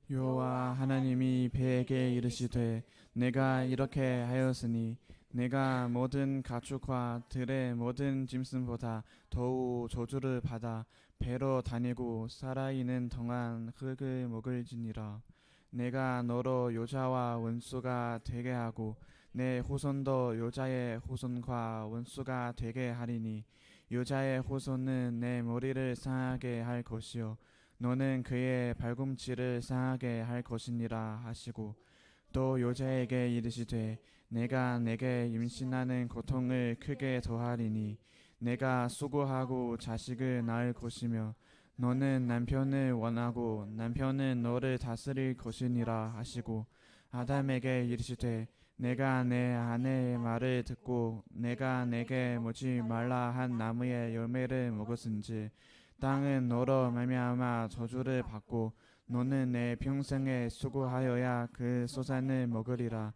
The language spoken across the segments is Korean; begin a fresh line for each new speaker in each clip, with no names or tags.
여호와 하나님이 배에게 이르시되 내가 이렇게 하였으니 내가 모든 가축과 들의 모든 짐승보다 더욱 저주를 받아 배로 다니고 살아있는 동안 흙을 먹을지니라. 내가 너로 여자와 원수가 되게 하고 내 후손도 여자의 후손과 원수가 되게 하리니 여자의 후손은 내 머리를 상하게 할 것이요 너는 그의 발꿈치를 상하게 할 것이니라 하시고 또 여자에게 이르시되 내가 내게 임신하는 고통을 크게 더하리니 내가 수고하고 자식을 낳을 것이며 너는 남편을 원하고 남편은 너를 다스릴 것이니라 하시고 아담에게 이르시되 내가 내 아내의 말을 듣고 내가 내게 먹지 말라 한 나무의 열매를 먹었은지 땅은 너로 말미암아 저주를 받고 너는 내 평생에 수고하여야 그 소산을 먹으리라.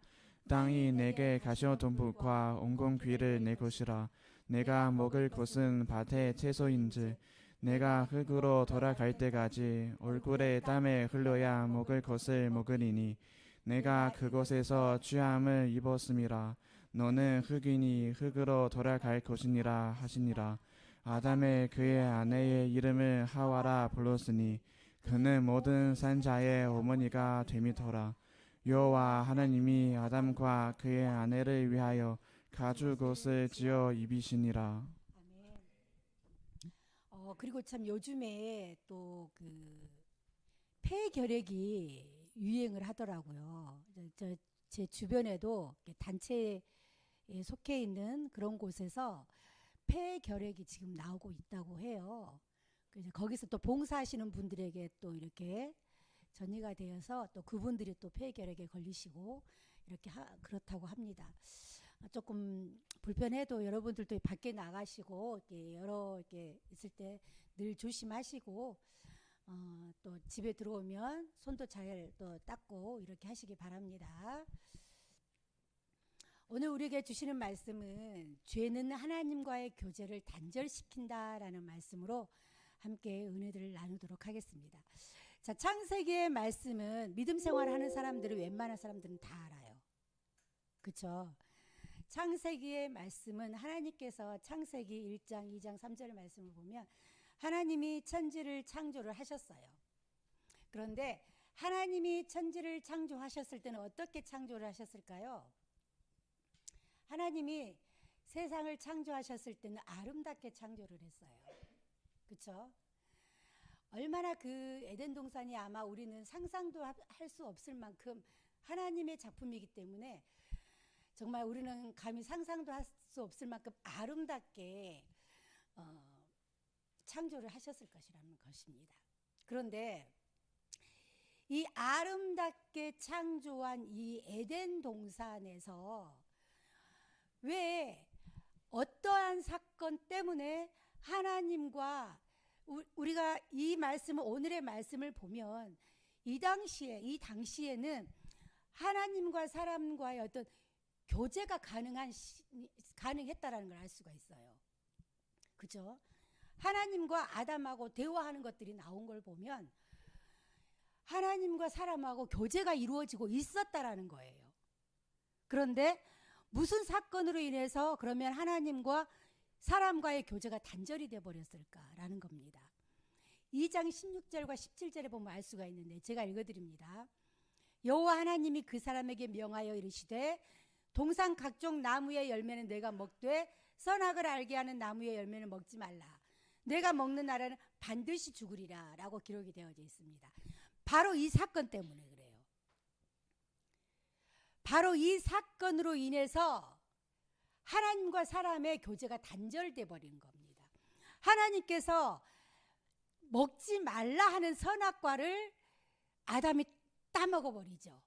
땅이 내게 가시덤불과 옹공귀를 내 것이라. 내가 먹을 것은 밭의 채소인지 내가 흙으로 돌아갈 때까지 얼굴에 땀에 흘려야 먹을 것을 먹으리니 내가 그곳에서 취함을 입었음이라. 너는 흙이니 흙으로 돌아갈 것이니라 하시니라. 아담의 그의 아내의 이름을 하와라 불렀으니 그는 모든 산자의 어머니가 됨이더라. 여호와 하나님이 아담과 그의 아내를 위하여 가죽 옷을 지어 입히시니라.
아멘. 그리고 참 요즘에 또 그 폐결핵이 유행을 하더라고요. 제 주변에도 단체에 속해 있는 그런 곳에서 폐결핵이 지금 나오고 있다고 해요. 그래서 거기서 또 봉사하시는 분들에게 또 이렇게 전이가 되어서 또 그분들이 또 폐결핵에 걸리시고 이렇게 그렇다고 합니다. 조금 불편해도 여러분들도 밖에 나가시고 이렇게 여러 이렇게 있을 때 늘 조심하시고 또 집에 들어오면 손도 잘 또 닦고 이렇게 하시기 바랍니다. 오늘 우리에게 주시는 말씀은 죄는 하나님과의 교제를 단절시킨다라는 말씀으로 함께 은혜들을 나누도록 하겠습니다. 자, 창세기의 말씀은 믿음 생활하는 사람들은 웬만한 사람들은 다 알아요. 그렇죠? 창세기의 말씀은 하나님께서 창세기 1장, 2장, 3절 말씀을 보면 하나님이 천지를 창조를 하셨어요. 그런데 하나님이 천지를 창조하셨을 때는 어떻게 창조를 하셨을까요? 하나님이 세상을 창조하셨을 때는 아름답게 창조를 했어요. 그렇죠? 얼마나 그 에덴 동산이 아마 우리는 상상도 할 수 없을 만큼 하나님의 작품이기 때문에 정말 우리는 감히 상상도 할 수 없을 만큼 아름답게 창조를 하셨을 것이라는 것입니다. 그런데 이 아름답게 창조한 이 에덴 동산에서 왜 어떠한 사건 때문에 하나님과 우리가 이 말씀을 오늘의 말씀을 보면 이 당시에는 하나님과 사람과의 어떤 교제가 가능했다라는 걸 알 수가 있어요. 그죠? 하나님과 아담하고 대화하는 것들이 나온 걸 보면 하나님과 사람하고 교제가 이루어지고 있었다라는 거예요. 그런데 무슨 사건으로 인해서 그러면 하나님과 사람과의 교제가 단절이 되어 버렸을까라는 겁니다. 2장 16절과 17절에 보면 알 수가 있는데 제가 읽어드립니다. 여호와 하나님이 그 사람에게 명하여 이르시되 동산 각종 나무의 열매는 내가 먹되 선악을 알게 하는 나무의 열매는 먹지 말라. 내가 먹는 날에는 반드시 죽으리라 라고 기록이 되어져 있습니다. 바로 이 사건 때문에 그래요. 바로 이 사건으로 인해서 하나님과 사람의 교제가 단절돼 버린 겁니다. 하나님께서 먹지 말라 하는 선악과를 아담이 따먹어 버리죠.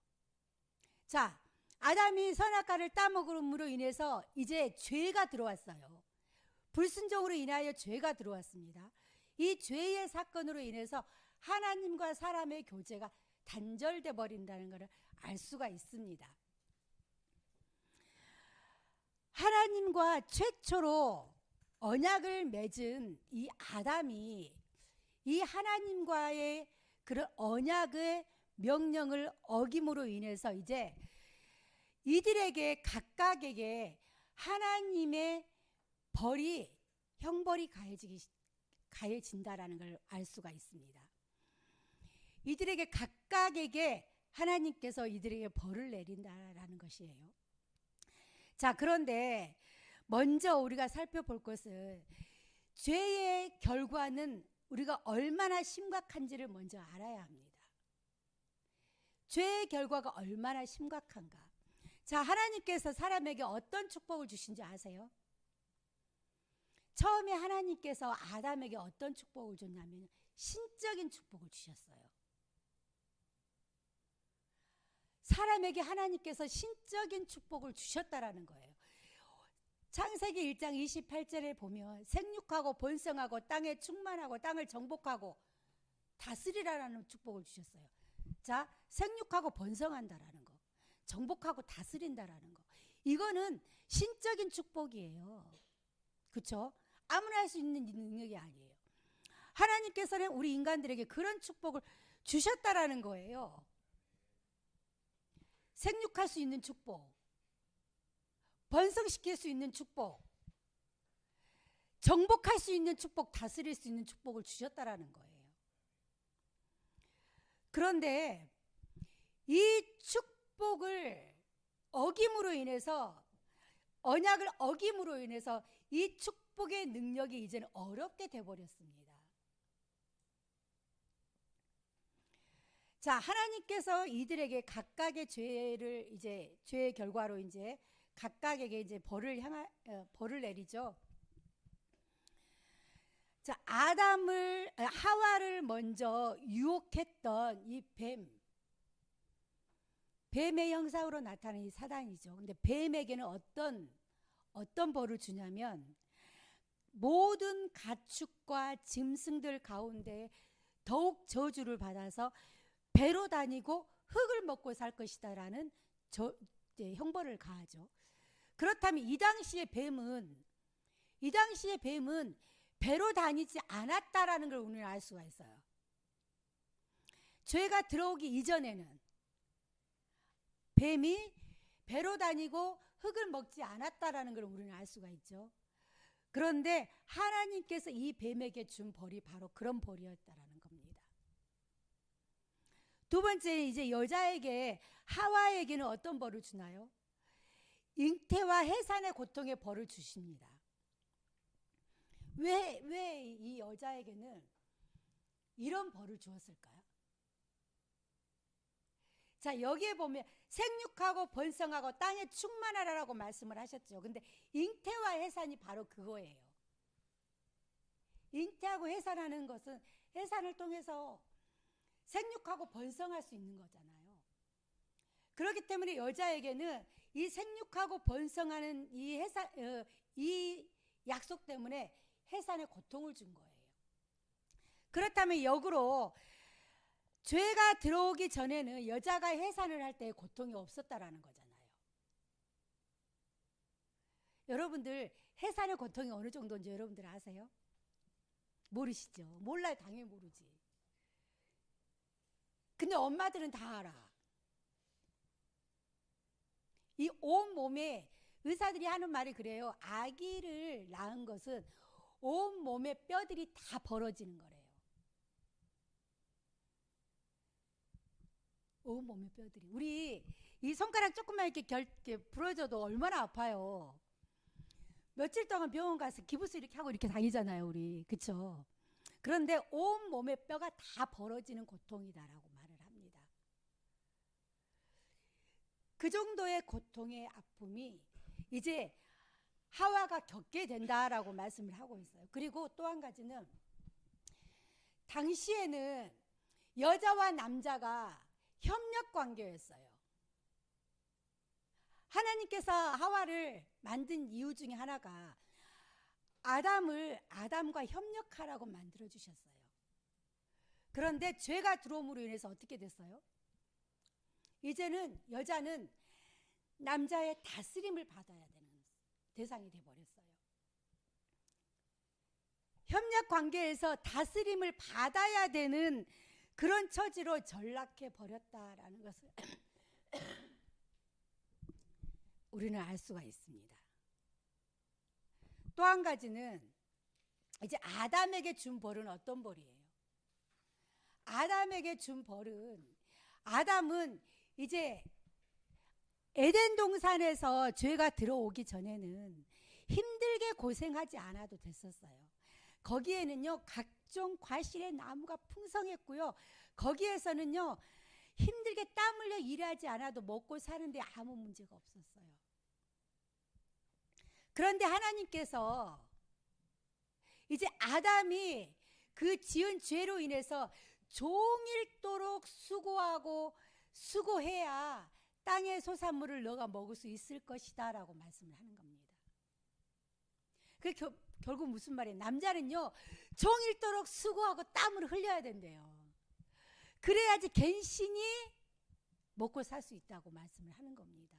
자, 아담이 선악과를 따먹음으로 인해서 이제 죄가 들어왔어요. 불순종으로 인하여 죄가 들어왔습니다. 이 죄의 사건으로 인해서 하나님과 사람의 교제가 단절돼 버린다는 것을 알 수가 있습니다. 하나님과 최초로 언약을 맺은 이 아담이 이 하나님과의 그런 언약의 명령을 어김으로 인해서 이제 이들에게 각각에게 하나님의 벌이 형벌이 가해진다라는 걸 알 수가 있습니다. 이들에게 각각에게 하나님께서 이들에게 벌을 내린다라는 것이에요. 자, 그런데 먼저 우리가 살펴볼 것은 죄의 결과는 우리가 얼마나 심각한지를 먼저 알아야 합니다. 죄의 결과가 얼마나 심각한가. 자, 하나님께서 사람에게 어떤 축복을 주신지 아세요? 처음에 하나님께서 아담에게 어떤 축복을 줬냐면 신적인 축복을 주셨어요. 사람에게 하나님께서 신적인 축복을 주셨다라는 거예요. 창세기 1장 28절에 보면 생육하고 번성하고 땅에 충만하고 땅을 정복하고 다스리라라는 축복을 주셨어요. 자, 생육하고 번성한다라는 거, 정복하고 다스린다라는 거, 이거는 신적인 축복이에요. 그렇죠? 아무나 할 수 있는 능력이 아니에요. 하나님께서는 우리 인간들에게 그런 축복을 주셨다라는 거예요. 생육할 수 있는 축복, 번성시킬 수 있는 축복, 정복할 수 있는 축복, 다스릴 수 있는 축복을 주셨다라는 거예요. 그런데 이 축복을 어김으로 인해서, 언약을 어김으로 인해서 이 축복의 능력이 이제는 어렵게 돼버렸습니다. 자, 하나님께서 이들에게 각각의 죄의 결과로 이제 각각에게 이제 벌을 내리죠. 자, 하와를 먼저 유혹했던 이 뱀의 형상으로 나타나는 이 사단이죠. 근데 뱀에게는 어떤 벌을 주냐면 모든 가축과 짐승들 가운데 더욱 저주를 받아서 배로 다니고 흙을 먹고 살 것이다라는 형벌을 가하죠. 그렇다면 이 당시의 뱀은 배로 다니지 않았다라는 걸 우리는 알 수가 있어요. 죄가 들어오기 이전에는 뱀이 배로 다니고 흙을 먹지 않았다라는 걸 우리는 알 수가 있죠. 그런데 하나님께서 이 뱀에게 준 벌이 바로 그런 벌이었다라는 겁니다. 두 번째, 이제 여자에게, 하와에게는 어떤 벌을 주나요? 잉태와 해산의 고통의 벌을 주십니다. 왜 이 여자에게는 이런 벌을 주었을까요? 자, 여기에 보면 생육하고 번성하고 땅에 충만하라라고 말씀을 하셨죠. 근데 잉태와 해산이 바로 그거예요. 잉태하고 해산하는 것은 해산을 통해서 생육하고 번성할 수 있는 거잖아요. 그렇기 때문에 여자에게는 이 생육하고 번성하는 이 약속 때문에 해산의 고통을 준 거예요. 그렇다면 역으로 죄가 들어오기 전에는 여자가 해산을 할 때 고통이 없었다라는 거잖아요. 여러분들 해산의 고통이 어느 정도인지 여러분들 아세요? 모르시죠? 몰라요. 당연히 모르지. 근데 엄마들은 다 알아. 이 온몸에, 의사들이 하는 말이 그래요. 아기를 낳은 것은 온몸의 뼈들이 다 벌어지는 거래요. 온몸의 뼈들이. 우리 이 손가락 조금만 이렇게 부러져도 얼마나 아파요. 며칠 동안 병원 가서 기부스 이렇게 하고 이렇게 다니잖아요, 우리. 그쵸? 그런데 온몸의 뼈가 다 벌어지는 고통이다라고 말을 합니다. 그 정도의 고통의 아픔이 이제 하와가 겪게 된다라고 말씀을 하고 있어요. 그리고 또 한 가지는 당시에는 여자와 남자가 협력 관계였어요. 하나님께서 하와를 만든 이유 중에 하나가 아담과 협력하라고 만들어 주셨어요. 그런데 죄가 들어옴으로 인해서 어떻게 됐어요? 이제는 여자는 남자의 다스림을 받아야 되는 대상이 되어버렸어요. 협력 관계에서 다스림을 받아야 되는 그런 처지로 전락해 버렸다라는 것을 우리는 알 수가 있습니다. 또 한 가지는 이제 아담에게 준 벌은 어떤 벌이에요? 아담에게 준 벌은, 아담은 이제 에덴 동산에서 죄가 들어오기 전에는 힘들게 고생하지 않아도 됐었어요. 거기에는요 각종 과실의 나무가 풍성했고요, 거기에서는요 힘들게 땀 흘려 일하지 않아도 먹고 사는데 아무 문제가 없었어요. 그런데 하나님께서 이제 아담이 그 지은 죄로 인해서 종일토록 수고하고 수고해야 땅의 소산물을 너가 먹을 수 있을 것이다 라고 말씀을 하는 겁니다. 그 결국 무슨 말이에요? 남자는요 종일토록 수고하고 땀을 흘려야 된대요. 그래야지 갱신이 먹고 살 수 있다고 말씀을 하는 겁니다.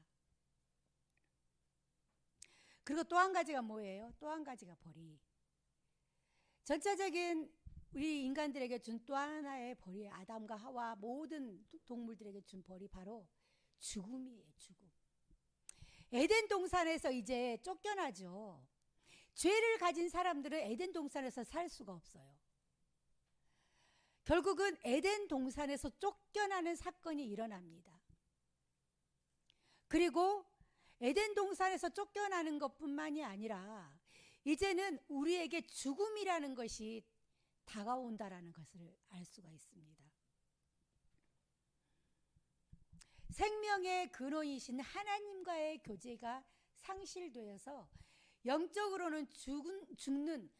그리고 또 한 가지가 뭐예요? 또 한 가지가 벌이, 전체적인 우리 인간들에게 준 또 하나의 벌이, 아담과 하와 모든 동물들에게 준 벌이 바로 죽음이에요. 죽음. 에덴 동산에서 이제 쫓겨나죠. 죄를 가진 사람들은 에덴 동산에서 살 수가 없어요. 결국은 에덴 동산에서 쫓겨나는 사건이 일어납니다. 그리고 에덴 동산에서 쫓겨나는 것뿐만이 아니라 이제는 우리에게 죽음이라는 것이 다가온다라는 것을 알 수가 있습니다. 생명의 근원이신 하나님과의 교제가 상실되어서 영적으로는 죽는,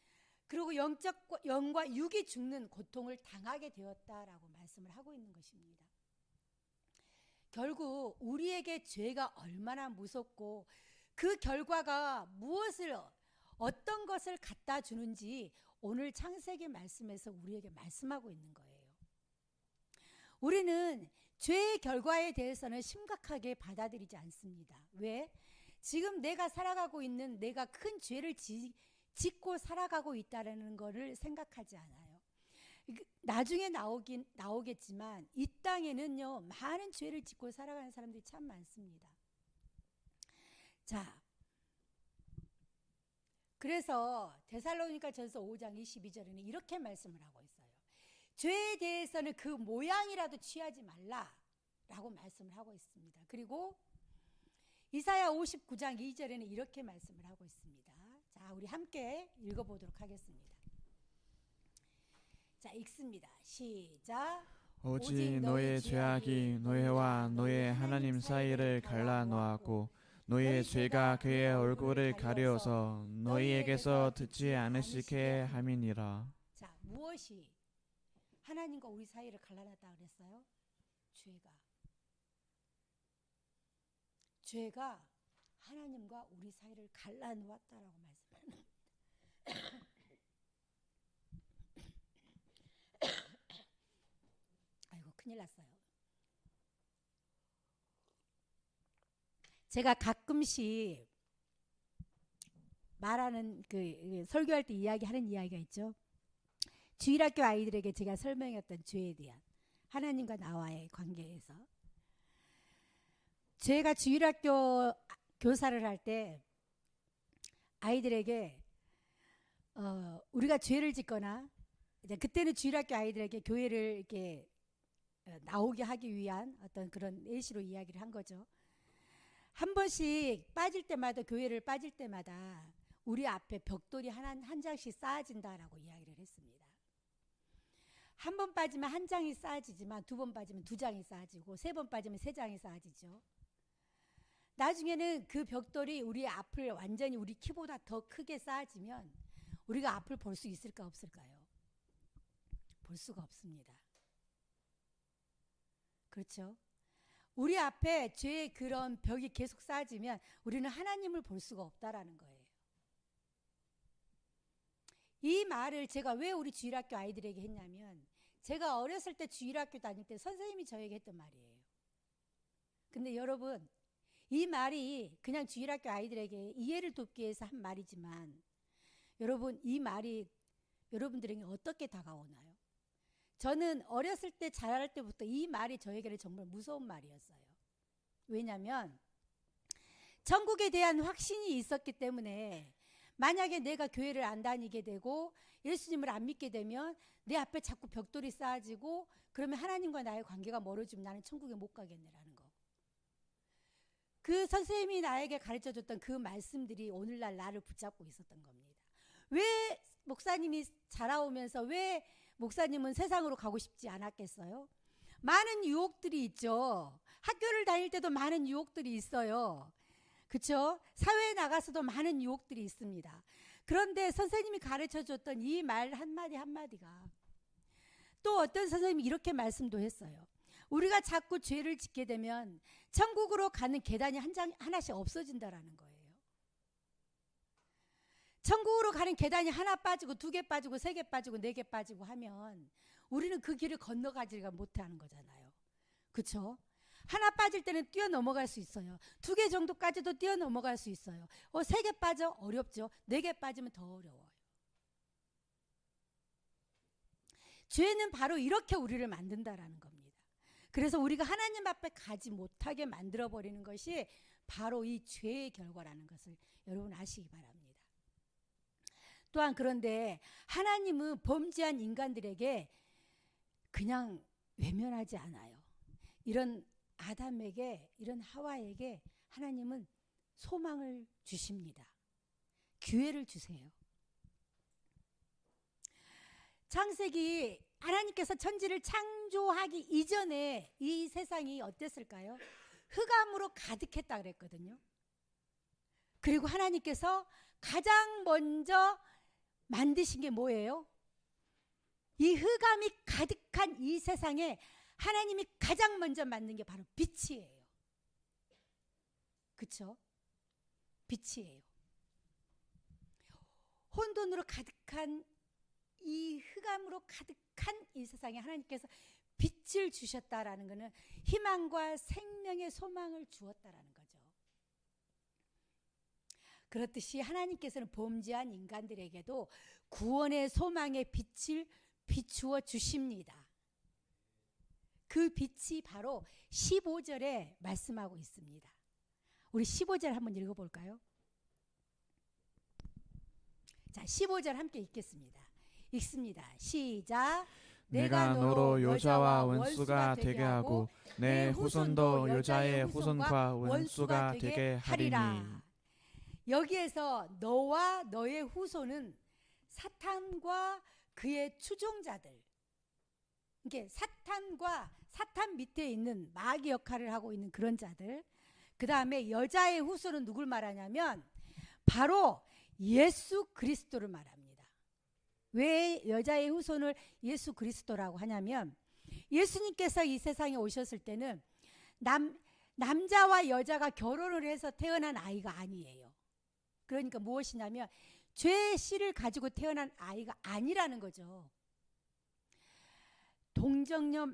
그리고 영과 육이 죽는 고통을 당하게 되었다라고 말씀을 하고 있는 것입니다. 결국 우리에게 죄가 얼마나 무섭고 그 결과가 무엇을, 어떤 것을 갖다 주는지 오늘 창세기 말씀에서 우리에게 말씀하고 있는 거예요. 우리는 죄의 결과에 대해서는 심각하게 받아들이지 않습니다. 왜? 지금 내가 살아가고 있는, 내가 큰 죄를 짓고 살아가고 있다는 것을 생각하지 않아요. 나중에 나오겠지만 이 땅에는요 많은 죄를 짓고 살아가는 사람들이 참 많습니다. 자, 그래서 데살로니가전서 5장 22절에는 이렇게 말씀을 하고 있어요. 죄에 대해서는 그 모양이라도 취하지 말라라고 말씀을 하고 있습니다. 그리고 이사야 59장 2절에는 이렇게 말씀을 하고 있습니다. 자, 우리 함께 읽어보도록 하겠습니다. 자, 읽습니다. 시작.
오직 너의 죄악이 너희와 너의 하나님 사이를 갈라놓았고 너희의 죄가 그의 얼굴을 가려서 너희에게서 듣지 않으시게 함이니라.
자, 무엇이 하나님과 우리 사이를 갈라놨다 그랬어요? 죄가 하나님과 우리 사이를 갈라놓았다라고 말씀합니다. 아이고, 큰일 났어요. 제가 가끔씩 말하는 설교할 때 이야기하는 이야기가 있죠. 주일학교 아이들에게 제가 설명했던 죄에 대한, 하나님과 나와의 관계에서, 제가 주일학교 교사를 할 때 아이들에게 우리가 죄를 짓거나, 이제 그때는 주일학교 아이들에게 교회를 이렇게 나오게 하기 위한 어떤 그런 예시로 이야기를 한 거죠. 한 번씩 빠질 때마다, 교회를 빠질 때마다 우리 앞에 벽돌이 한 장씩 쌓아진다라고 이야기를 했습니다. 한 번 빠지면 한 장이 쌓아지지만 두 번 빠지면 두 장이 쌓아지고 세 번 빠지면 세 장이 쌓아지죠. 나중에는 그 벽돌이 우리 앞을 완전히 우리 키보다 더 크게 쌓아지면 우리가 앞을 볼 수 있을까 없을까요? 볼 수가 없습니다. 그렇죠? 우리 앞에 죄의 그런 벽이 계속 쌓아지면 우리는 하나님을 볼 수가 없다라는 거예요. 이 말을 제가 왜 우리 주일학교 아이들에게 했냐면, 제가 어렸을 때 주일학교 다닐 때 선생님이 저에게 했던 말이에요. 근데 여러분, 이 말이 그냥 주일학교 아이들에게 이해를 돕기 위해서 한 말이지만, 여러분, 이 말이 여러분들에게 어떻게 다가오나요? 저는 어렸을 때 자랄 때부터 이 말이 저에게는 정말 무서운 말이었어요. 왜냐하면 천국에 대한 확신이 있었기 때문에 만약에 내가 교회를 안 다니게 되고 예수님을 안 믿게 되면 내 앞에 자꾸 벽돌이 쌓아지고 그러면 하나님과 나의 관계가 멀어지면 나는 천국에 못 가겠네라는 거. 그 선생님이 나에게 가르쳐줬던 그 말씀들이 오늘날 나를 붙잡고 있었던 겁니다. 왜 목사님이 자라오면서 왜 목사님은 세상으로 가고 싶지 않았겠어요? 많은 유혹들이 있죠. 학교를 다닐 때도 많은 유혹들이 있어요. 그렇죠? 사회에 나가서도 많은 유혹들이 있습니다. 그런데 선생님이 가르쳐줬던 이 말 한마디 한마디가 또 어떤 선생님이 이렇게 말씀도 했어요. 우리가 자꾸 죄를 짓게 되면 천국으로 가는 계단이 하나씩 없어진다라는 거예요. 천국으로 가는 계단이 하나 빠지고 2개 빠지고 3개 빠지고 4개 빠지고 하면 우리는 그 길을 건너가지가 못하는 거잖아요. 그렇죠? 하나 빠질 때는 뛰어넘어갈 수 있어요. 2개 정도까지도 뛰어넘어갈 수 있어요. 3개 빠져 어렵죠. 4개 빠지면 더 어려워요. 죄는 바로 이렇게 우리를 만든다라는 겁니다. 그래서 우리가 하나님 앞에 가지 못하게 만들어버리는 것이 바로 이 죄의 결과라는 것을 여러분 아시기 바랍니다. 또한 그런데 하나님은 범죄한 인간들에게 그냥 외면하지 않아요. 이런 아담에게, 이런 하와에게 하나님은 소망을 주십니다. 기회를 주세요. 창세기 하나님께서 천지를 창조하기 이전에 이 세상이 어땠을까요? 흑암으로 가득했다 그랬거든요. 그리고 하나님께서 가장 먼저 만드신 게 뭐예요? 이 흑암이 가득한 이 세상에 하나님이 가장 먼저 만든 게 바로 빛이에요. 그렇죠? 빛이에요. 혼돈으로 가득한 이 흑암으로 가득한 이 세상에 하나님께서 빛을 주셨다라는 것은 희망과 생명의 소망을 주었다라는 거죠. 그렇듯이 하나님께서는 범죄한 인간들에게도 구원의 소망의 빛을 비추어 주십니다. 그 빛이 바로 15절에 말씀하고 있습니다. 우리 15절 한번 읽어볼까요? 자, 15절 함께 읽겠습니다. 읽습니다. 시작.
내가 너로 여자와 원수가 되게 하고 내 후손도 여자의 후손과 원수가 되게 하리니.
여기에서 너와 너의 후손은 사탄과 그의 추종자들, 이게 사탄과 사탄 밑에 있는 마귀 역할을 하고 있는 그런 자들, 그 다음에 여자의 후손은 누굴 말하냐면 바로 예수 그리스도를 말합니다. 왜 여자의 후손을 예수 그리스도라고 하냐면 예수님께서 이 세상에 오셨을 때는 남자와 여자가 결혼을 해서 태어난 아이가 아니에요. 그러니까 무엇이냐면 죄의 씨를 가지고 태어난 아이가 아니라는 거죠. 동정녀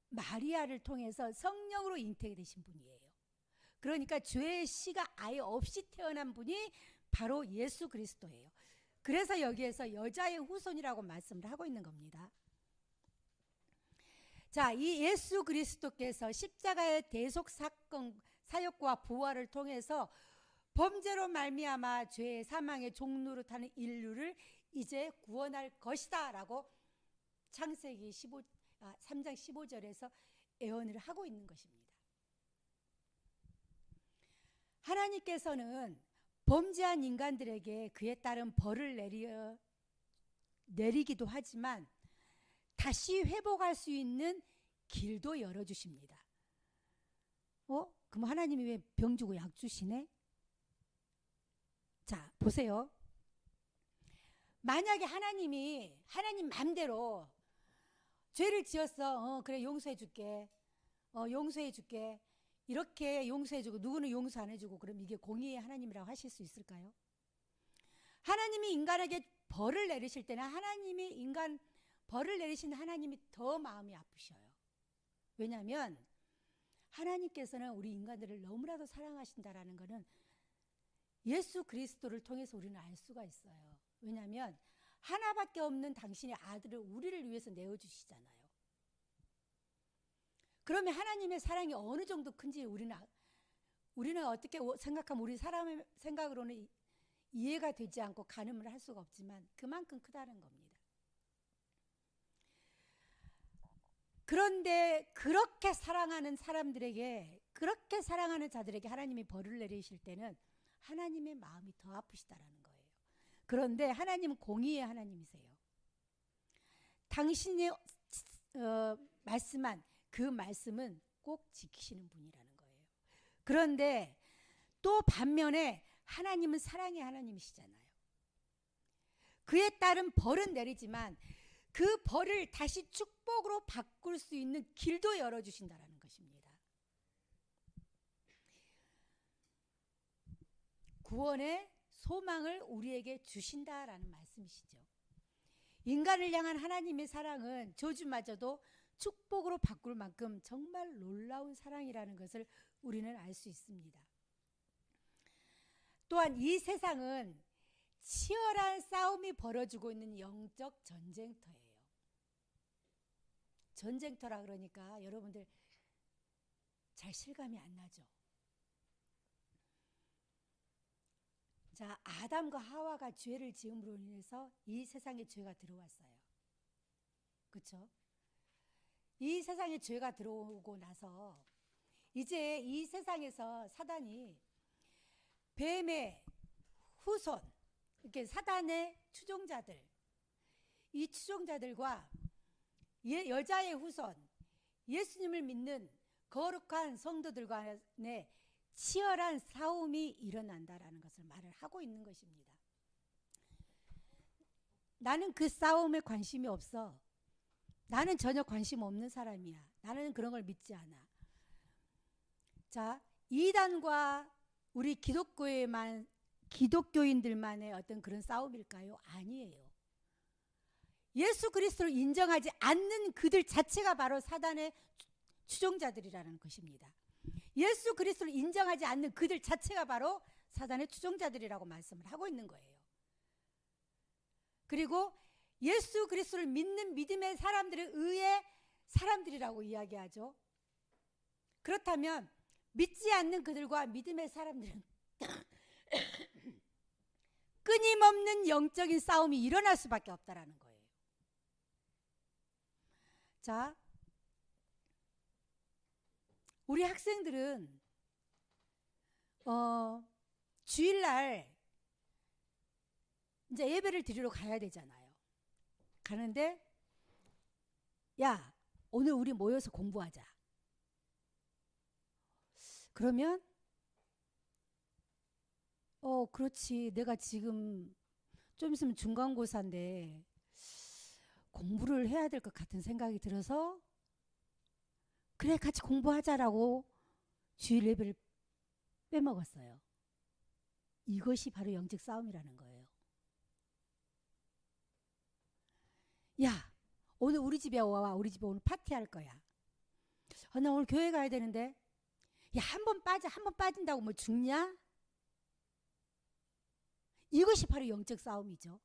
마리아를 통해서 성령으로 잉태되신 분이에요. 그러니까 죄의 씨가 아예 없이 태어난 분이 바로 예수 그리스도예요. 그래서 여기에서 여자의 후손이라고 말씀을 하고 있는 겁니다. 자, 이 예수 그리스도께서 십자가의 대속 사건, 사역과 부활을 통해서 범죄로 말미암아 죄의 사망의 종로로 타는 인류를 이제 구원할 것이다 라고 창세기 3장 15절에서 예언을 하고 있는 것입니다. 하나님께서는 범죄한 인간들에게 그에 따른 벌을 내리기도 하지만 다시 회복할 수 있는 길도 열어주십니다. 그럼 하나님이 왜 병 주고 약 주시네? 자, 보세요. 만약에 하나님 맘대로 죄를 지었어. 그래, 용서해 줄게. 용서해 줄게. 이렇게 용서해주고 누구는 용서 안 해주고 그럼 이게 공의의 하나님이라고 하실 수 있을까요? 하나님이 인간에게 벌을 내리실 때는 벌을 내리신 하나님이 더 마음이 아프셔요. 왜냐하면 하나님께서는 우리 인간들을 너무나도 사랑하신다라는 것은 예수 그리스도를 통해서 우리는 알 수가 있어요. 왜냐하면 하나밖에 없는 당신의 아들을 우리를 위해서 내어주시잖아요. 그러면 하나님의 사랑이 어느 정도 큰지 우리는 어떻게 생각하면 우리 사람의 생각으로는 이해가 되지 않고 가늠을 할 수가 없지만 그만큼 크다는 겁니다. 그런데 그렇게 사랑하는 사람들에게, 그렇게 사랑하는 자들에게 하나님이 벌을 내리실 때는 하나님의 마음이 더 아프시다라는 거예요. 그런데 하나님은 공의의 하나님이세요. 당신이 말씀한 그 말씀은 꼭 지키시는 분이라는 거예요. 그런데 또 반면에 하나님은 사랑의 하나님이시잖아요. 그에 따른 벌은 내리지만 그 벌을 다시 축복으로 바꿀 수 있는 길도 열어주신다라는 것입니다. 구원의 소망을 우리에게 주신다라는 말씀이시죠. 인간을 향한 하나님의 사랑은 저주마저도 축복으로 바꿀 만큼 정말 놀라운 사랑이라는 것을 우리는 알 수 있습니다. 또한 이 세상은 치열한 싸움이 벌어지고 있는 영적 전쟁터예요. 전쟁터라 그러니까 여러분들 잘 실감이 안 나죠? 자, 아담과 하와가 죄를 지음으로 인해서 이 세상에 죄가 들어왔어요. 그렇죠? 이 세상에 죄가 들어오고 나서 이제 이 세상에서 사단이 뱀의 후손, 이렇게 사단의 추종자들, 이 추종자들과 여자의 후손, 예수님을 믿는 거룩한 성도들 간에 치열한 싸움이 일어난다라는 것을 말을 하고 있는 것입니다. 나는 그 싸움에 관심이 없어. 나는 전혀 관심 없는 사람이야. 나는 그런 걸 믿지 않아. 자, 이단과 우리 기독교인들만의 어떤 그런 싸움일까요? 아니에요. 예수 그리스도를 인정하지 않는 그들 자체가 바로 사단의 추종자들이라는 것입니다. 예수 그리스도를 인정하지 않는 그들 자체가 바로 사단의 추종자들이라고 말씀을 하고 있는 거예요. 그리고 예수 그리스도를 믿는 믿음의 사람들의 의의 사람들이라고 이야기하죠. 그렇다면 믿지 않는 그들과 믿음의 사람들은 끊임없는 영적인 싸움이 일어날 수밖에 없다라는 거예요. 자, 우리 학생들은 주일날 이제 예배를 드리러 가야 되잖아요. 가는데 야, 오늘 우리 모여서 공부하자. 그러면 그렇지. 내가 지금 좀 있으면 중간고사인데 공부를 해야 될 것 같은 생각이 들어서 그래 같이 공부하자라고 주일 예배를 빼먹었어요. 이것이 바로 영적 싸움이라는 거예요. 야, 오늘 우리 집에 와. 우리 집에 오늘 파티할 거야. 나 오늘 교회 가야 되는데. 야, 한 번 빠진다고 뭐 죽냐? 이것이 바로 영적 싸움이죠.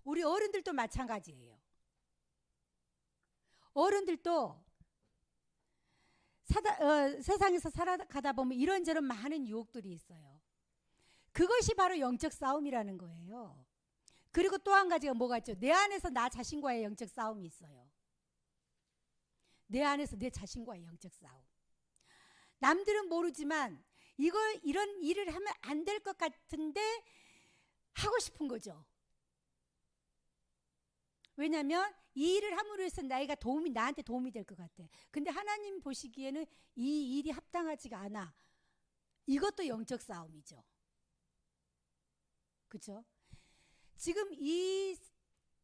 우리 어른들도 마찬가지예요. 어른들도 세상에서 살아가다 보면 이런저런 많은 유혹들이 있어요. 그것이 바로 영적 싸움이라는 거예요. 그리고 또 한 가지가 뭐가 있죠? 내 안에서 나 자신과의 영적 싸움이 있어요. 내 안에서 내 자신과의 영적 싸움. 남들은 모르지만 이런 일을 하면 안 될 것 같은데 하고 싶은 거죠. 왜냐하면 이 일을 함으로 해서 나한테 도움이 될 것 같아. 근데 하나님 보시기에는 이 일이 합당하지가 않아. 이것도 영적 싸움이죠. 그렇죠? 지금 이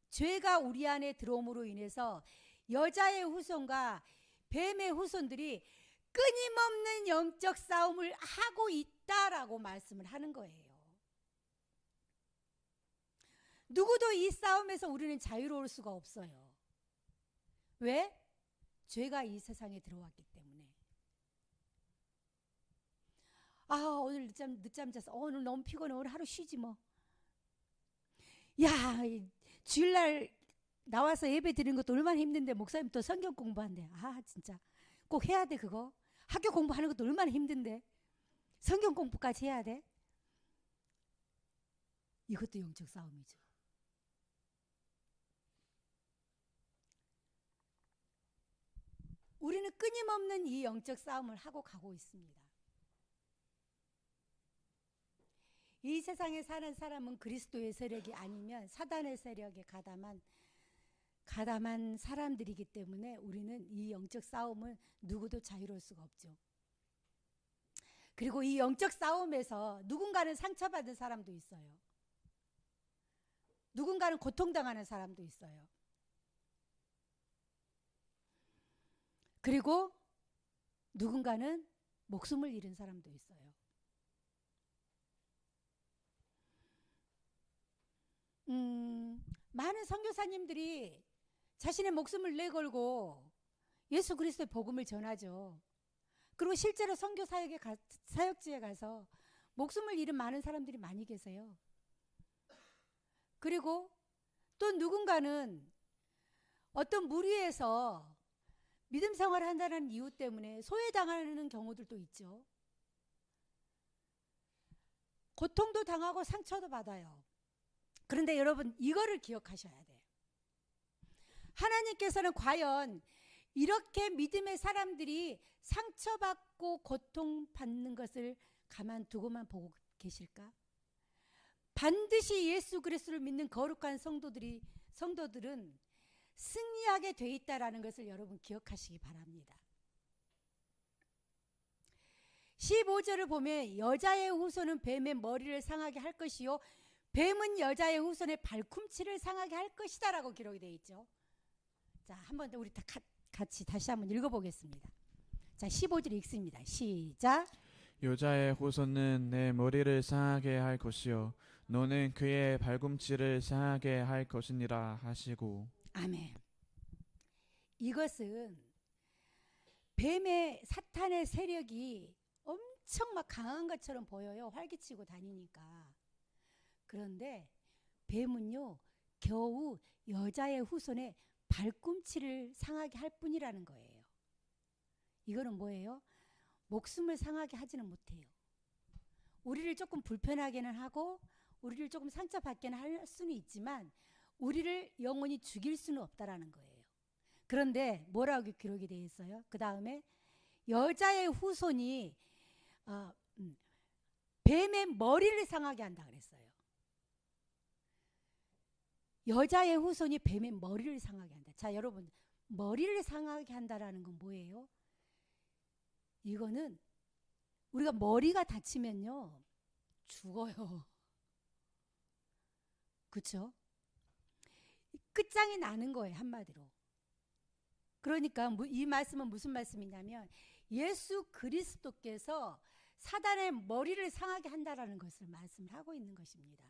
죄가 우리 안에 들어옴으로 인해서 여자의 후손과 뱀의 후손들이 끊임없는 영적 싸움을 하고 있다라고 말씀을 하는 거예요. 누구도 이 싸움에서 우리는 자유로울 수가 없어요. 왜? 죄가 이 세상에 들어왔기 때문에. 오늘 늦잠 잤어. 오늘 너무 피곤해. 오늘 하루 쉬지 뭐. 야, 주일날 나와서 예배 드리는 것도 얼마나 힘든데 목사님 또 성경 공부한대. 아, 진짜 꼭 해야 돼 그거. 학교 공부하는 것도 얼마나 힘든데 성경 공부까지 해야 돼. 이것도 영적 싸움이죠. 우리는 끊임없는 이 영적 싸움을 하고 가고 있습니다. 이 세상에 사는 사람은 그리스도의 세력이 아니면 사단의 세력에 가담한 사람들이기 때문에 우리는 이 영적 싸움을 누구도 자유로울 수가 없죠. 그리고 이 영적 싸움에서 누군가는 상처받은 사람도 있어요. 누군가는 고통당하는 사람도 있어요. 그리고 누군가는 목숨을 잃은 사람도 있어요. 많은 선교사님들이 자신의 목숨을 내걸고 예수 그리스도의 복음을 전하죠. 그리고 실제로 선교 사역지에 가서 목숨을 잃은 많은 사람들이 많이 계세요. 그리고 또 누군가는 어떤 무리에서 믿음 생활을 한다는 이유 때문에 소외당하는 경우들도 있죠. 고통도 당하고 상처도 받아요. 그런데 여러분 이거를 기억하셔야 돼요. 하나님께서는 과연 이렇게 믿음의 사람들이 상처받고 고통받는 것을 가만두고만 보고 계실까? 반드시 예수 그리스도를 믿는 거룩한 성도들은 승리하게 돼 있다라는 것을 여러분 기억하시기 바랍니다. 15절을 보면 여자의 후손은 뱀의 머리를 상하게 할 것이요 뱀은 여자의 후손의 발꿈치를 상하게 할 것이다 라고 기록이 되어 있죠. 자, 한번 더 우리 다 같이 다시 한번 읽어보겠습니다. 자, 15절 읽습니다. 시작.
여자의 후손은 내 머리를 상하게 할 것이요 너는 그의 발꿈치를 상하게 할 것이니라 하시고.
아멘. 이것은 뱀의 사탄의 세력이 엄청 막 강한 것처럼 보여요. 활기치고 다니니까. 그런데 뱀은요 겨우 여자의 후손의 발꿈치를 상하게 할 뿐이라는 거예요. 이거는 뭐예요? 목숨을 상하게 하지는 못해요. 우리를 조금 불편하게는 하고 우리를 조금 상처받게는 할 수는 있지만 우리를 영원히 죽일 수는 없다라는 거예요. 그런데 뭐라고 기록이 되어 있어요? 그 다음에 여자의 후손이 뱀의 머리를 상하게 한다 그랬어요. 여자의 후손이 뱀의 머리를 상하게 한다. 자, 여러분 머리를 상하게 한다라는 건 뭐예요? 이거는 우리가 머리가 다치면요 죽어요. 그렇죠? 끝장이 나는 거예요, 한마디로. 그러니까 이 말씀은 무슨 말씀이냐면 예수 그리스도께서 사단의 머리를 상하게 한다라는 것을 말씀을 하고 있는 것입니다.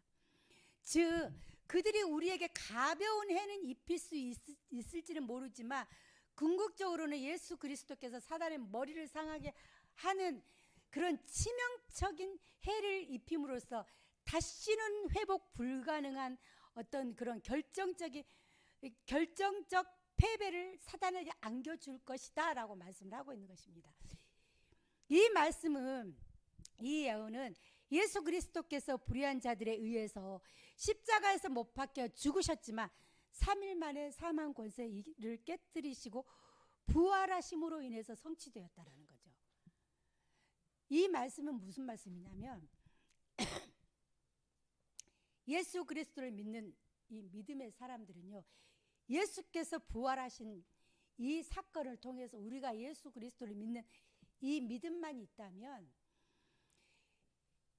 즉 그들이 우리에게 가벼운 해는 입힐 수 있을지는 모르지만 궁극적으로는 예수 그리스도께서 사단의 머리를 상하게 하는 그런 치명적인 해를 입힘으로써 다시는 회복 불가능한 어떤 그런 결정적 패배를 사단에게 안겨줄 것이다 라고 말씀을 하고 있는 것입니다. 이 말씀은, 이 예언은 예수 그리스도께서 불의한 자들에 의해서 십자가에서 못 박혀 죽으셨지만 3일 만에 사망 권세를 깨뜨리시고 부활하심으로 인해서 성취되었다라는 거죠. 이 말씀은 무슨 말씀이냐면 예수 그리스도를 믿는 이 믿음의 사람들은요, 예수께서 부활하신 이 사건을 통해서 우리가 예수 그리스도를 믿는 이 믿음만 있다면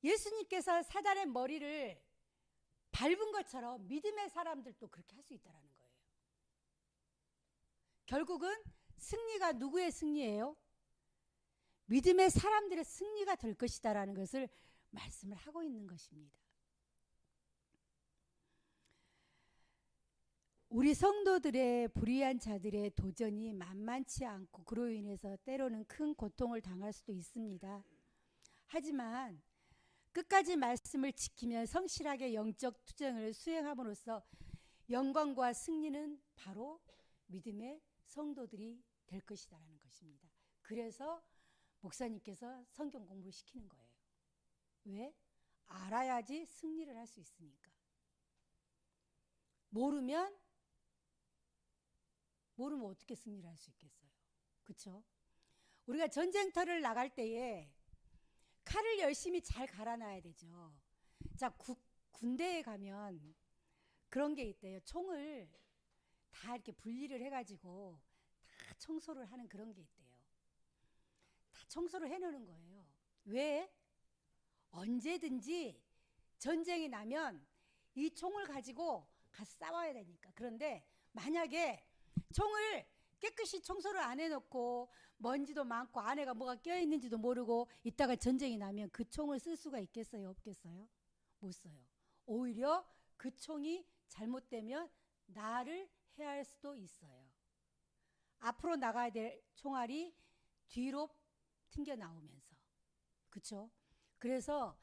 예수님께서 사단의 머리를 밟은 것처럼 믿음의 사람들도 그렇게 할 수 있다는 거예요. 결국은 승리가 누구의 승리예요? 믿음의 사람들의 승리가 될 것이다라는 것을 말씀을 하고 있는 것입니다. 우리 성도들의 불의한 자들의 도전이 만만치 않고 그로 인해서 때로는 큰 고통을 당할 수도 있습니다. 하지만 끝까지 말씀을 지키며 성실하게 영적 투쟁을 수행함으로써 영광과 승리는 바로 믿음의 성도들이 될 것이다라는 것입니다. 그래서 목사님께서 성경 공부를 시키는 거예요. 왜? 알아야지 승리를 할 수 있으니까. 모르면 어떻게 승리를 할 수 있겠어요? 그렇죠? 우리가 전쟁터를 나갈 때에 칼을 열심히 잘 갈아놔야 되죠. 자, 군대에 가면 그런 게 있대요. 총을 다 이렇게 분리를 해가지고 다 청소를 하는 그런 게 있대요. 다 청소를 해놓는 거예요. 왜? 언제든지 전쟁이 나면 이 총을 가지고 가서 싸워야 되니까. 그런데 만약에 총을 깨끗이 청소를 안 해놓고 먼지도 많고 안에가 뭐가 껴있는지도 모르고 있다가 전쟁이 나면 그 총을 쓸 수가 있겠어요? 없겠어요? 못 써요. 오히려 그 총이 잘못되면 나를 해할 수도 있어요. 앞으로 나가야 될 총알이 뒤로 튕겨 나오면서. 그렇죠? 그래서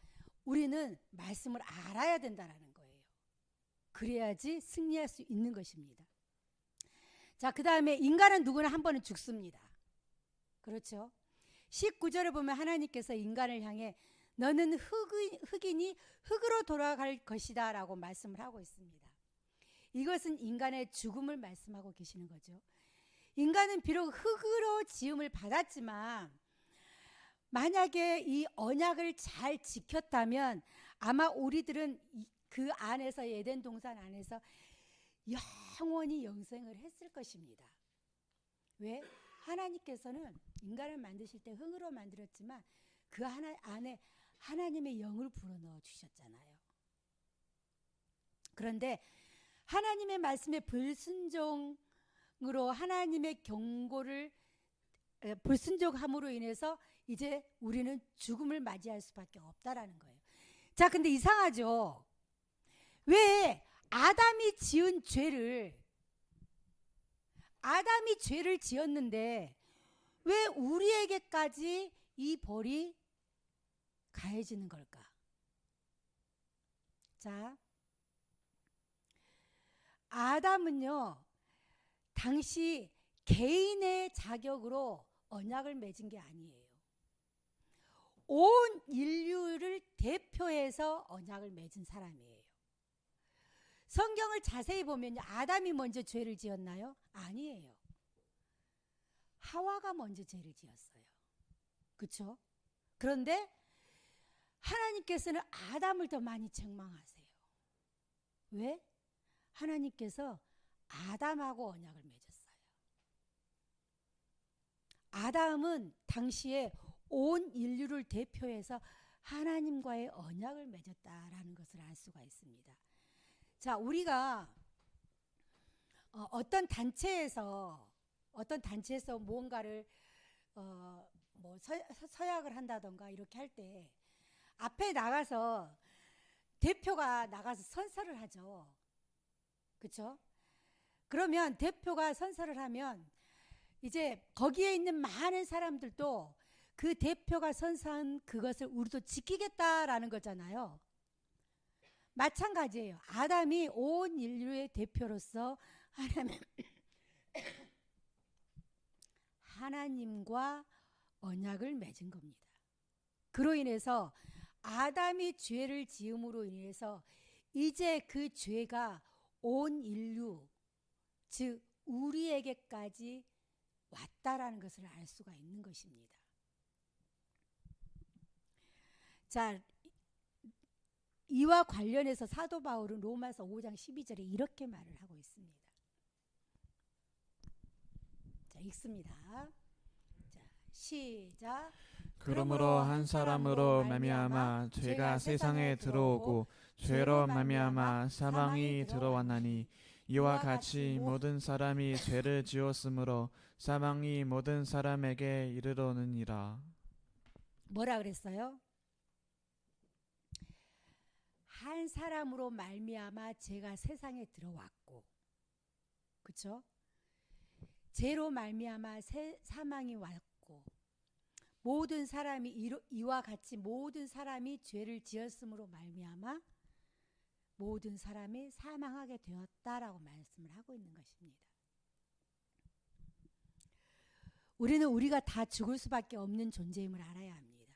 우리는 말씀을 알아야 된다라는 거예요. 그래야지 승리할 수 있는 것입니다. 자, 그 다음에 인간은 누구나 한 번은 죽습니다. 그렇죠? 19절에 보면 하나님께서 인간을 향해 너는 흙이니 흙으로 돌아갈 것이다 라고 말씀을 하고 있습니다. 이것은 인간의 죽음을 말씀하고 계시는 거죠. 인간은 비록 흙으로 지음을 받았지만 만약에 이 언약을 잘 지켰다면 아마 우리들은 그 안에서 에덴 동산 안에서 영원히 영생을 했을 것입니다. 왜? 하나님께서는 인간을 만드실 때 흙으로 만들었지만 그 안에 하나님의 영을 불어넣어 주셨잖아요. 그런데 하나님의 말씀에 불순종으로 하나님의 경고를 불순종함으로 인해서 이제 우리는 죽음을 맞이할 수밖에 없다라는 거예요. 자, 근데 이상하죠? 왜 아담이 죄를 지었는데 왜 우리에게까지 이 벌이 가해지는 걸까? 자, 아담은요, 당시 개인의 자격으로 언약을 맺은 게 아니에요. 온 인류를 대표해서 언약을 맺은 사람이에요. 성경을 자세히 보면 아담이 먼저 죄를 지었나요? 아니에요. 하와가 먼저 죄를 지었어요. 그렇죠? 그런데 하나님께서는 아담을 더 많이 책망하세요. 왜? 하나님께서 아담하고 언약을 맺었어요. 아담은 당시에 온 인류를 대표해서 하나님과의 언약을 맺었다라는 것을 알 수가 있습니다. 자, 우리가 어떤 단체에서 무언가를 뭐 서약을 한다던가 이렇게 할 때 앞에 나가서 대표가 나가서 선서를 하죠. 그렇죠? 그러면 대표가 선서를 하면 이제 거기에 있는 많은 사람들도 그 대표가 선서한 그것을 우리도 지키겠다라는 거잖아요. 마찬가지예요. 아담이 온 인류의 대표로서 하나님과 언약을 맺은 겁니다. 그로 인해서 아담이 죄를 지음으로 인해서 이제 그 죄가 온 인류, 즉 우리에게까지 왔다라는 것을 알 수가 있는 것입니다. 자, 이와 관련해서 사도 바울은 로마서 5장 12절에 이렇게 말을 하고 있습니다. 자, 읽습니다. 자, 시작.
그러므로 한 사람으로 말미암아 죄가 세상에 들어오고 죄로 말미암아 사망이 들어왔나니 이와 같이 모든 사람이 죄를 지었으므로 사망이 모든 사람에게 이르러느니라.
뭐라 그랬어요? 한 사람으로 말미암아 죄가 세상에 들어왔고, 그렇죠? 죄로 말미암아 사망이 왔고, 모든 사람이 이와 같이 모든 사람이 죄를 지었으므로 말미암아 모든 사람이 사망하게 되었다라고 말씀을 하고 있는 것입니다. 우리는 우리가 다 죽을 수밖에 없는 존재임을 알아야 합니다.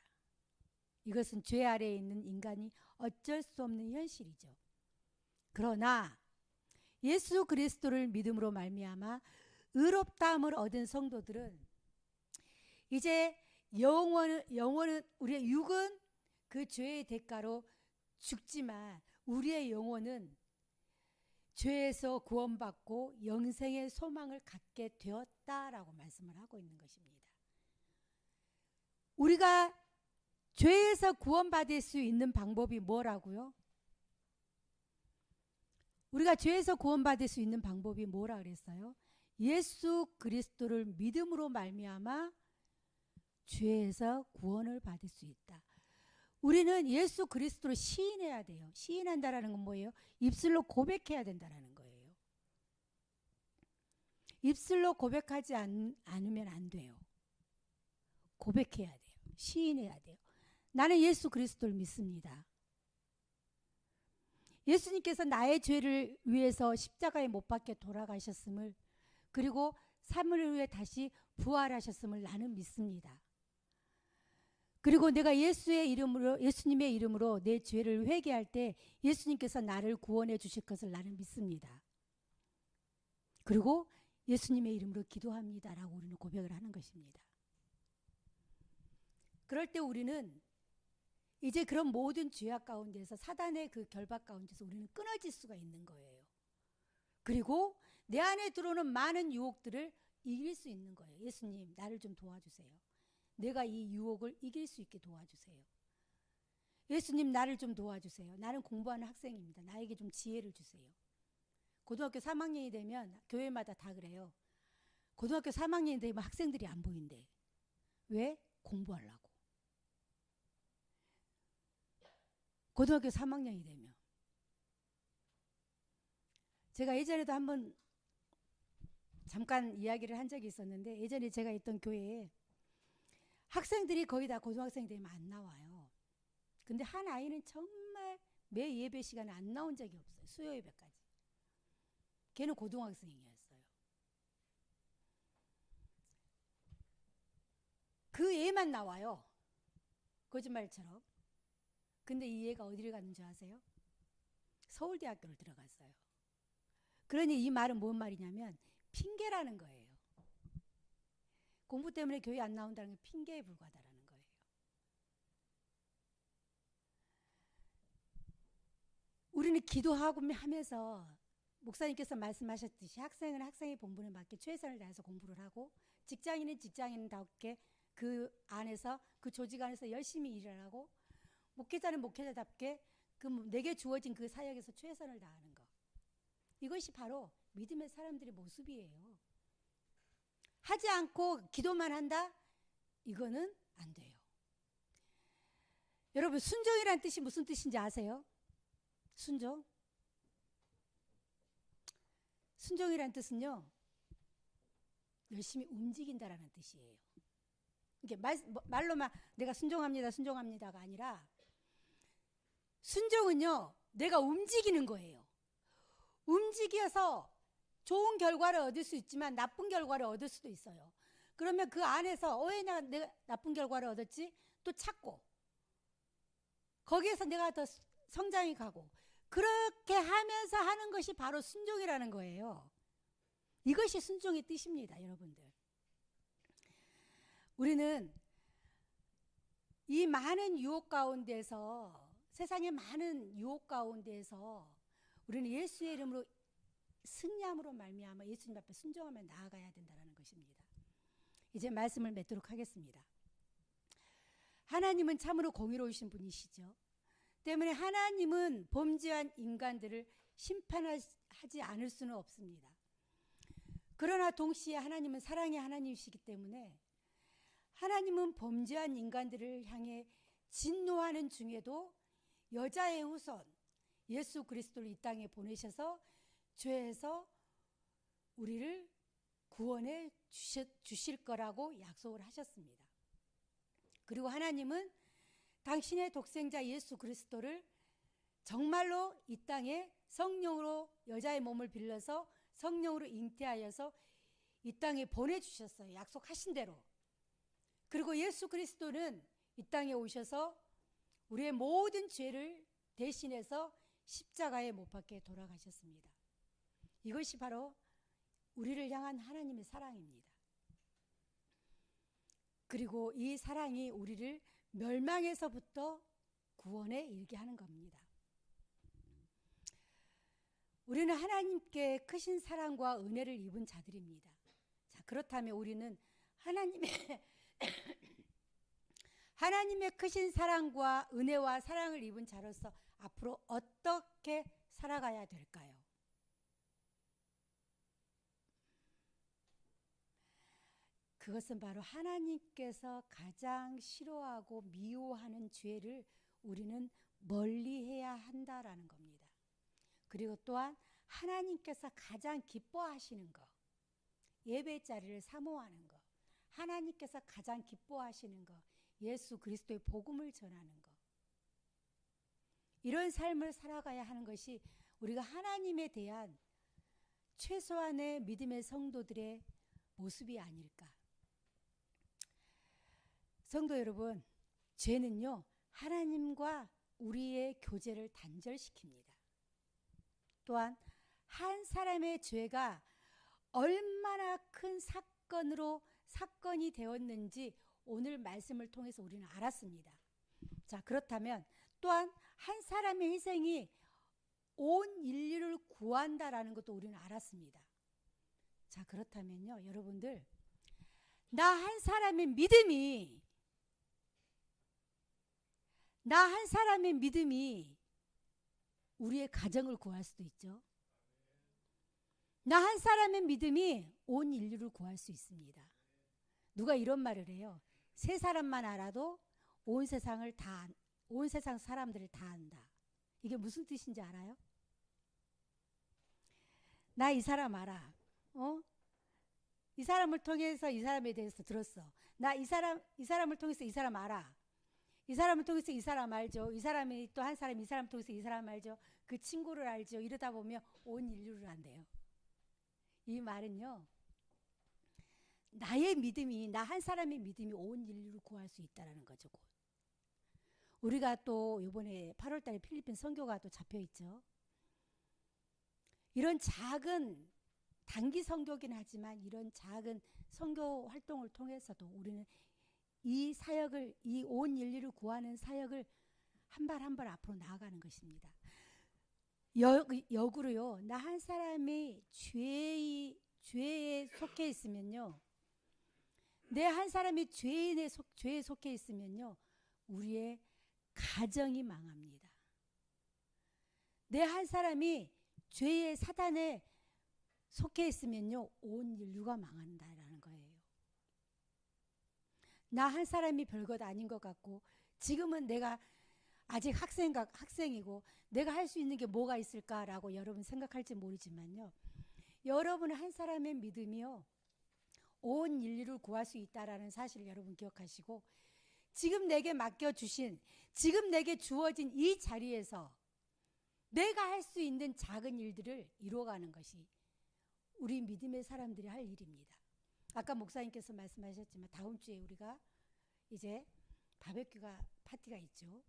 이것은 죄 아래에 있는 인간이 어쩔 수 없는 현실이죠. 그러나 예수 그리스도를 믿음으로 말미암아 의롭다함을 얻은 성도들은 이제 영혼은 우리의 육은 그 죄의 대가로 죽지만 우리의 영혼은 죄에서 구원받고 영생의 소망을 갖게 되었다라고 말씀을 하고 있는 것입니다. 우리가 죄에서 구원받을 수 있는 방법이 뭐라고요? 우리가 죄에서 구원받을 수 있는 방법이 뭐라 그랬어요? 예수 그리스도를 믿음으로 말미암아 죄에서 구원을 받을 수 있다. 우리는 예수 그리스도를 시인해야 돼요. 시인한다라는 건 뭐예요? 입술로 고백해야 된다라는 거예요. 입술로 고백하지 않으면 안 돼요. 고백해야 돼요. 시인해야 돼요. 나는 예수 그리스도를 믿습니다. 예수님께서 나의 죄를 위해서 십자가에 못 박혀 돌아가셨음을, 그리고 3일 후에 다시 부활하셨음을 나는 믿습니다. 그리고 내가 예수님의 이름으로 내 죄를 회개할 때 예수님께서 나를 구원해 주실 것을 나는 믿습니다. 그리고 예수님의 이름으로 기도합니다라고 우리는 고백을 하는 것입니다. 그럴 때 우리는 이제 그런 모든 죄악 가운데서, 사단의 그 결박 가운데서 우리는 끊어질 수가 있는 거예요. 그리고 내 안에 들어오는 많은 유혹들을 이길 수 있는 거예요. 예수님, 나를 좀 도와주세요. 내가 이 유혹을 이길 수 있게 도와주세요. 예수님, 나를 좀 도와주세요. 나는 공부하는 학생입니다. 나에게 좀 지혜를 주세요. 고등학교 3학년이 되면 교회마다 다 그래요. 고등학교 3학년이 되면 학생들이 안 보인대. 왜? 공부하려고. 고등학교 3학년이 되면. 제가 예전에도 한번 잠깐 이야기를 한 적이 있었는데, 예전에 제가 있던 교회에 학생들이 거의 다 고등학생 되면 안 나와요. 근데 한 아이는 정말 매 예배 시간에 안 나온 적이 없어요. 수요 예배까지. 걔는 고등학생이었어요. 그 애만 나와요. 거짓말처럼. 근데 이 애가 어디를 갔는지 아세요? 서울대학교를 들어갔어요. 그러니 이 말은 뭔 말이냐면 핑계라는 거예요. 공부 때문에 교회 안 나온다는 게 핑계에 불과하다는 거예요. 우리는 기도하고 하면서 목사님께서 말씀하셨듯이 학생은 학생의 본분에 맞게 최선을 다해서 공부를 하고, 직장인은 직장인답게 그 안에서, 그 조직 안에서 열심히 일을 하고, 목회자는 목회자답게 내게 주어진 그 사역에서 최선을 다하는 것. 이것이 바로 믿음의 사람들의 모습이에요. 하지 않고 기도만 한다? 이거는 안 돼요. 여러분, 순종이란 뜻이 무슨 뜻인지 아세요? 순종? 순종이란 뜻은요, 열심히 움직인다라는 뜻이에요. 이게 말로만 내가 순종합니다가 아니라, 순종은요, 내가 움직이는 거예요. 움직여서 좋은 결과를 얻을 수 있지만 나쁜 결과를 얻을 수도 있어요. 그러면 그 안에서 왜 내가 나쁜 결과를 얻었지? 또 찾고, 거기에서 내가 더 성장이 가고, 그렇게 하면서 하는 것이 바로 순종이라는 거예요. 이것이 순종의 뜻입니다, 여러분들. 우리는 이 많은 유혹 가운데서, 세상의 많은 유혹 가운데서 우리는 예수의 이름으로 승리함으로 말미암아 예수님 앞에 순종하며 나아가야 된다는 것입니다. 이제 말씀을 맺도록 하겠습니다. 하나님은 참으로 공의로우신 분이시죠. 때문에 하나님은 범죄한 인간들을 심판하지 않을 수는 없습니다. 그러나 동시에 하나님은 사랑의 하나님이시기 때문에 하나님은 범죄한 인간들을 향해 진노하는 중에도 여자의 후손 예수 그리스도를 이 땅에 보내셔서 죄에서 우리를 구원해 주실 거라고 약속을 하셨습니다. 그리고 하나님은 당신의 독생자 예수 그리스도를 정말로 이 땅에 성령으로 여자의 몸을 빌려서 성령으로 잉태하여서 이 땅에 보내주셨어요. 약속하신 대로. 그리고 예수 그리스도는 이 땅에 오셔서 우리의 모든 죄를 대신해서 십자가에 못 박혀 돌아가셨습니다. 이것이 바로 우리를 향한 하나님의 사랑입니다. 그리고 이 사랑이 우리를 멸망에서부터 구원에 이르게 하는 겁니다. 우리는 하나님께 크신 사랑과 은혜를 입은 자들입니다. 자, 그렇다면 우리는 하나님의 크신 사랑과 은혜와 사랑을 입은 자로서 앞으로 어떻게 살아가야 될까요? 그것은 바로 하나님께서 가장 싫어하고 미워하는 죄를 우리는 멀리해야 한다라는 겁니다. 그리고 또한 하나님께서 가장 기뻐하시는 것, 예배 자리를 사모하는 것, 하나님께서 가장 기뻐하시는 것, 예수 그리스도의 복음을 전하는 것, 이런 삶을 살아가야 하는 것이 우리가 하나님에 대한 최소한의 믿음의 성도들의 모습이 아닐까. 성도 여러분, 죄는요, 하나님과 우리의 교제를 단절시킵니다. 또한 한 사람의 죄가 얼마나 큰 사건이 되었는지 오늘 말씀을 통해서 우리는 알았습니다. 자, 그렇다면 또한 한 사람의 희생이 온 인류를 구한다라는 것도 우리는 알았습니다. 자, 그렇다면요, 여러분들, 나 한 사람의 믿음이 우리의 가정을 구할 수도 있죠. 나 한 사람의 믿음이 온 인류를 구할 수 있습니다. 누가 이런 말을 해요. 세 사람만 알아도 온 세상 사람들을 다 안다. 이게 무슨 뜻인지 알아요? 나 이 사람 알아. 이 사람을 통해서 이 사람에 대해서 들었어. 나 이 사람을 통해서 이 사람 알아. 이 사람을 통해서 이 사람 알죠. 이 사람이 또 한 사람, 이 사람 통해서 이 사람 알죠. 그 친구를 알죠. 이러다 보면 온 인류를 안대요. 이 말은요, 나의 믿음이, 나 한 사람의 믿음이 온 인류를 구할 수 있다는 거죠. 우리가 또 이번에 8월 달에 필리핀 선교가 또 잡혀 있죠. 이런 작은 단기 선교긴 하지만 이런 작은 선교 활동을 통해서도 우리는 이 사역을, 이 온 인류를 구하는 사역을 한 발 한 발 앞으로 나아가는 것입니다. 역으로요, 나 한 사람이 죄에 속해 있으면요, 내 한 사람이 죄에 속해 있으면요, 우리의 가정이 망합니다. 내 한 사람이 죄의 사단에 속해 있으면요, 온 인류가 망한다라는 거예요. 나 한 사람이 별것 아닌 것 같고, 지금은 내가 아직 학생이고 내가 할 수 있는 게 뭐가 있을까라고 여러분 생각할지 모르지만요, 여러분 한 사람의 믿음이요, 온 인류를 구할 수 있다라는 사실을 여러분 기억하시고, 지금 내게 맡겨주신, 지금 내게 주어진 이 자리에서 내가 할 수 있는 작은 일들을 이루어가는 것이 우리 믿음의 사람들이 할 일입니다. 아까 목사님께서 말씀하셨지만 다음 주에 우리가 이제 바베큐가 파티가 있죠.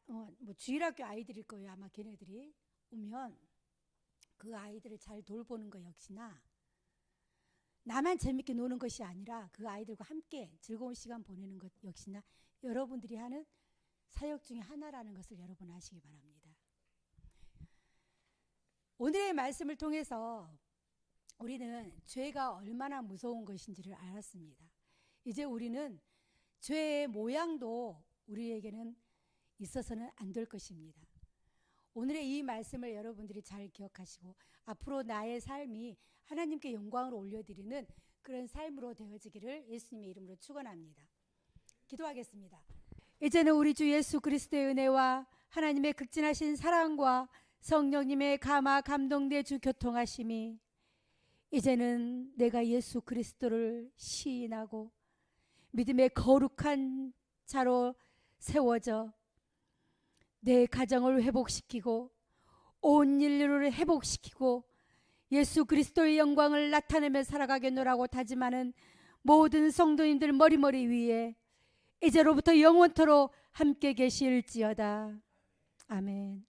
뭐 주일학교 아이들일 거예요. 아마 걔네들이 오면 그 아이들을 잘 돌보는 것 역시나, 나만 재밌게 노는 것이 아니라 그 아이들과 함께 즐거운 시간 보내는 것 역시나 여러분들이 하는 사역 중에 하나라는 것을 여러분 아시기 바랍니다. 오늘의 말씀을 통해서 우리는 죄가 얼마나 무서운 것인지를 알았습니다. 이제 우리는 죄의 모양도 우리에게는 있어서는 안 될 것입니다. 오늘의 이 말씀을 여러분들이 잘 기억하시고 앞으로 나의 삶이 하나님께 영광을 올려드리는 그런 삶으로 되어지기를 예수님의 이름으로 축원합니다. 기도하겠습니다. 이제는 우리 주 예수 그리스도의 은혜와 하나님의 극진하신 사랑과 성령님의 감화 감동대 주 교통하심이 이제는 내가 예수 그리스도를 시인하고 믿음의 거룩한 자로 세워져 내 가정을 회복시키고 온 인류를 회복시키고 예수 그리스도의 영광을 나타내며 살아가겠노라고 다짐하는 모든 성도님들 머리머리 위에 이제로부터 영원토록 함께 계실지어다. 아멘.